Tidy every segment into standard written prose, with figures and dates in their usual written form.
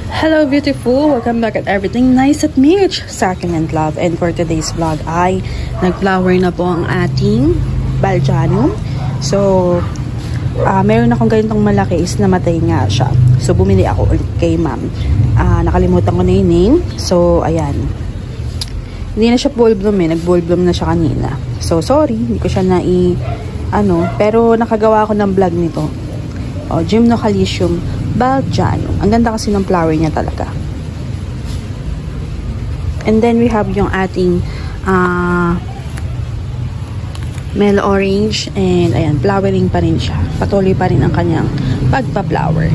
Hello beautiful! Welcome back at Everything Nice at Mitch, Succulent Love. And for today's vlog ay nag-flower na po ang ating Baljanum. So, meron akong ganitong malaki is namatay nga siya. So, bumili ako ulit kay ma'am. Nakalimutan ko na yung name. So, ayan. Hindi na siya ball bloom eh. Nag-ball bloom na siya kanina. So, sorry. Hindi ko siya pero nakagawa ako ng vlog nito. Gymnocalcium Baljanum. Ang ganda kasi ng flower niya talaga. And then we have yung ating Mel Orange. And ayan, flowering pa rin siya. Patuloy pa rin ang kanyang pagpa-flower.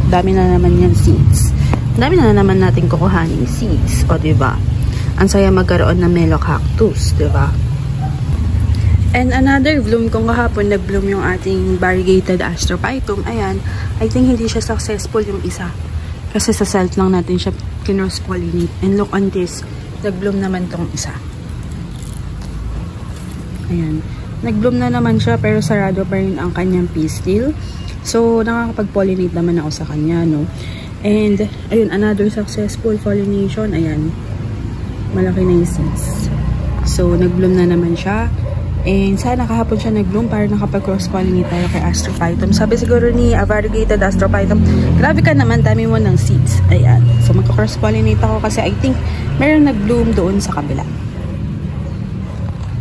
Dami na naman yan seeds. Dami na naman natin kukuhanin seeds. O diba? Ang saya magkaroon ng Melo Cactus. Diba? And another bloom, kung kahapon nag-bloom yung ating variegated Astrophytum, ayan, I think hindi siya successful yung isa. Kasi sa self lang natin siya kinos-pollinate. And look on this, nag-bloom naman tong isa. Ayan. Nag-bloom na naman siya pero sarado pa rin ang kanyang pistil. So, nakakapag-pollinate naman ako sa kanya, no? And, ayun, another successful pollination, ayan. Malaki na yung seeds. So, nag-bloom na naman siya. And sana kahapon siya nag-bloom para nakapag-cross-pollinate tayo kay Astrophytum. Sabi siguro ni variegated Astrophytum, grabe ka naman, dami mo ng seeds. Ayan. So magka-cross-pollinate ako kasi I think meron nag-bloom doon sa kabila.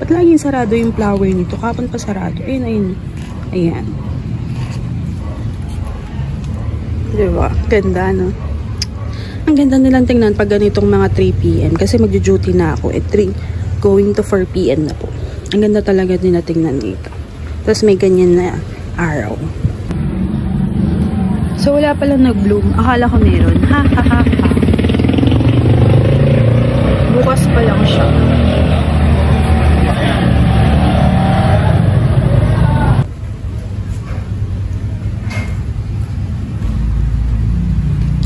Ba't laging sarado yung flower nito? Kahapon pa sarado. Ayun, ayun. Ayan. Diba? Ganda, no? Ang ganda nilang tingnan pag ganitong mga 3 PM. Kasi magjo-duty na ako. 3 going to 4 PM na po. Ang ganda talaga din na tingnan dito. Tapos may ganyan na araw. So wala palang nag-bloom. Akala ko meron. Ha ha ha ha. Bukas pa lang siya.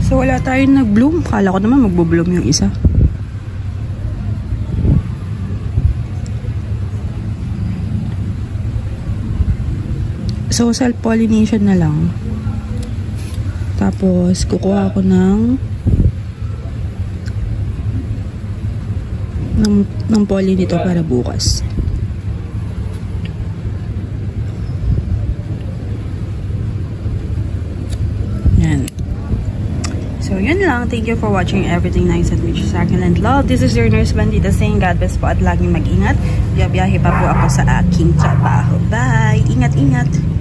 So wala tayong nag-bloom. Akala ko naman magbo-bloom yung isa. So, self-pollination na lang. Tapos, kukuha ako ng pollen nito para bukas. Yan. So, yun lang. Thank you for watching Everything Nice at Mitch, Succulent Love. This is your nurse Bandita saying God bless po at laging mag-ingat. Biyahe pa po ako sa aking trabaho. Bye! Ingat-ingat!